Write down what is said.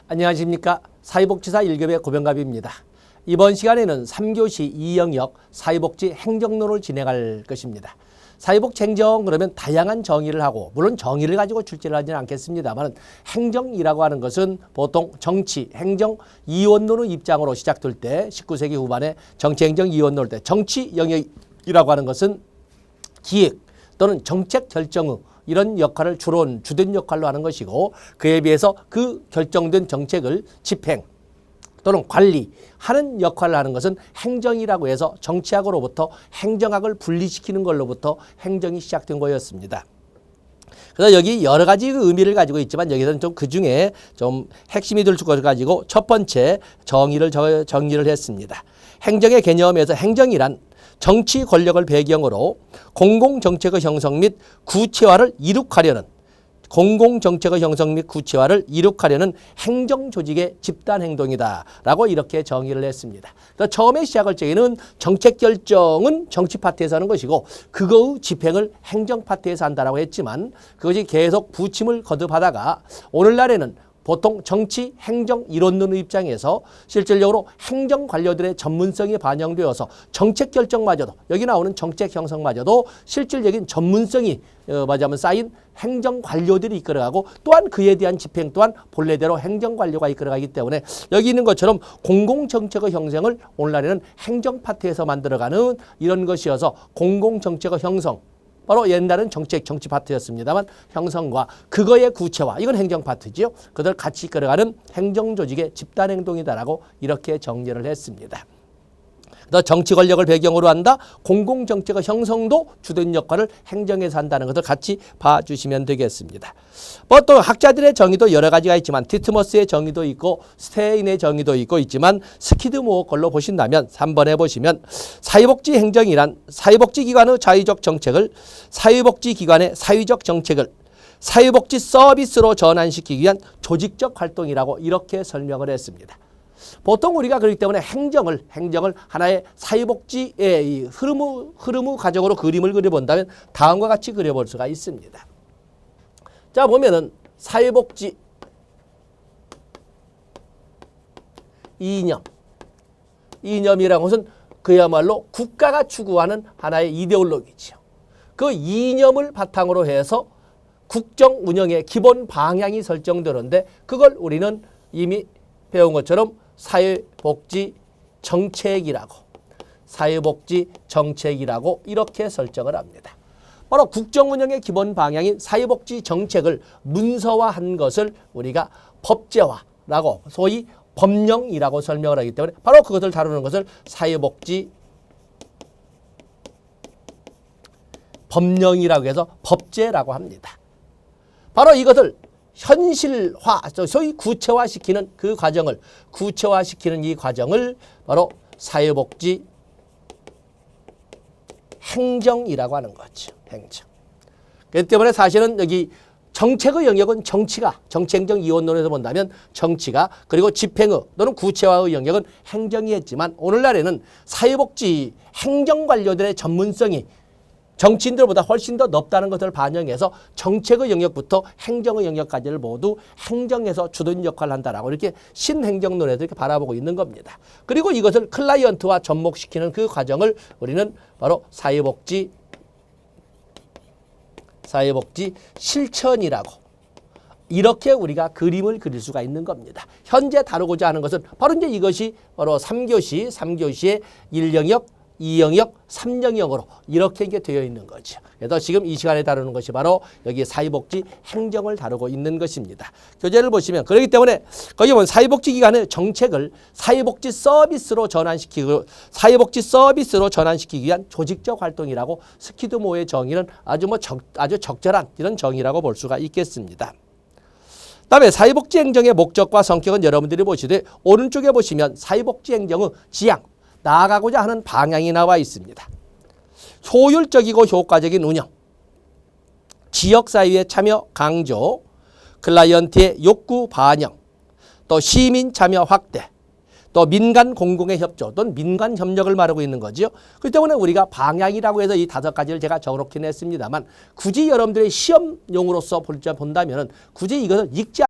안녕하십니까. 사회복지사 1급의 고병갑입니다. 이번 시간에는 3교시 2영역 사회복지 행정론을 진행할 것입니다. 사회복지 행정 그러면 다양한 정의를 하고 물론 정의를 가지고 출제를 하지는 않겠습니다만 행정이라고 하는 것은 보통 정치, 행정, 이원론의 입장으로 시작될 때 19세기 후반에 정치행정 이원론일 때 정치 영역이라고 하는 것은 기획 또는 정책 결정의 이런 역할을 주된 역할로 하는 것이고 그에 비해서 그 결정된 정책을 집행 또는 관리하는 역할을 하는 것은 행정이라고 해서 정치학으로부터 행정학을 분리시키는 걸로부터 행정이 시작된 거였습니다. 그래서 여기 여러 가지 의미를 가지고 있지만 여기서는 좀 그중에 좀 핵심이 될 것을 가지고 첫 번째 정의를 했습니다. 행정의 개념에서 행정이란 정치 권력을 배경으로 공공정책의 형성 및 구체화를 이룩하려는 행정조직의 집단행동이다라고 이렇게 정의를 했습니다. 그래서 처음에 시작할 적에는 정책 결정은 정치 파트에서 하는 것이고 그거의 집행을 행정 파트에서 한다라고 했지만 그것이 계속 부침을 거듭하다가 오늘날에는 보통 정치, 행정, 이론론의 입장에서 실질적으로 행정 관료들의 전문성이 반영되어서 정책 결정마저도 여기 나오는 정책 형성마저도 실질적인 전문성이 말하자면 쌓인 행정 관료들이 이끌어가고 또한 그에 대한 집행 또한 본래대로 행정 관료가 이끌어가기 때문에 여기 있는 것처럼 공공정책의 형성을 오늘날에는 행정 파트에서 만들어가는 이런 것이어서 공공정책의 형성 바로 옛날은 정치 파트였습니다만 형성과 그거의 구체화 이건 행정 파트지요. 그들 같이 이끌어가는 행정조직의 집단행동이다라고 이렇게 정리를 했습니다. 또 정치 권력을 배경으로 한다. 공공정책의 형성도 주된 역할을 행정에서 한다는 것을 같이 봐주시면 되겠습니다. 뭐 또 학자들의 정의도 여러 가지가 있지만 티트머스의 정의도 있고 스테인의 정의도 있지만 스키드모어 걸로 보신다면 3번에 보시면 사회복지 행정이란 사회복지기관의 자의적 정책을 사회복지기관의 사회적 정책을 사회복지 서비스로 전환시키기 위한 조직적 활동이라고 이렇게 설명을 했습니다. 보통 우리가 그렇기 때문에 행정을 하나의 사회복지의 이 흐름의 과정으로 그림을 그려본다면 다음과 같이 그려볼 수가 있습니다. 자 보면은 사회복지 이념이라는 것은 그야말로 국가가 추구하는 하나의 이데올로기죠. 그 이념을 바탕으로 해서 국정 운영의 기본 방향이 설정되는데 그걸 우리는 이미 배운 것처럼 사회복지 정책이라고 이렇게 설정을 합니다. 바로 국정운영의 기본 방향인 사회복지 정책을 문서화한 것을 우리가 법제화라고 소위 법령이라고 설명을 하기 때문에 바로 그것을 다루는 것을 사회복지 법령이라고 해서 법제라고 합니다. 바로 이것을 현실화, 소위 구체화시키는 이 과정을 바로 사회복지 행정이라고 하는 거죠. 행정. 그렇기 때문에 사실은 여기 정책의 영역은 정치행정 이원론에서 본다면 정치가 그리고 집행의 또는 구체화의 영역은 행정이 했지만 오늘날에는 사회복지 행정관료들의 전문성이 정치인들보다 훨씬 더 높다는 것을 반영해서 정책의 영역부터 행정의 영역까지를 모두 행정에서 주된 역할을 한다라고 이렇게 신행정론에서 이렇게 바라보고 있는 겁니다. 그리고 이것을 클라이언트와 접목시키는 그 과정을 우리는 바로 사회복지 실천이라고 이렇게 우리가 그림을 그릴 수가 있는 겁니다. 현재 다루고자 하는 것은 바로 이제 이것이 바로 3교시의 1영역 2영역, 3영역으로 이렇게 이게 되어 있는 거죠. 그래서 지금 이 시간에 다루는 것이 바로 여기 사회복지 행정을 다루고 있는 것입니다. 교재를 보시면 그렇기 때문에 거기 보면 사회복지기관의 정책을 사회복지 서비스로 전환시키기 위한 조직적 활동이라고 스키드모어의 정의는 아주 적절한 이런 정의라고 볼 수가 있겠습니다. 그다음에 사회복지 행정의 목적과 성격은 여러분들이 보시되 오른쪽에 보시면 사회복지 행정의 지향 나아가고자 하는 방향이 나와 있습니다. 효율적이고 효과적인 운영, 지역사회의 참여 강조, 클라이언트의 욕구 반영, 또 시민 참여 확대, 또 민간 공공의 협조 또는 민간 협력을 말하고 있는 거죠. 그렇기 때문에 우리가 방향이라고 해서 이 5가지를 제가 적어놓긴 했습니다만 굳이 여러분들의 시험용으로서 본다면 굳이 이것을 읽지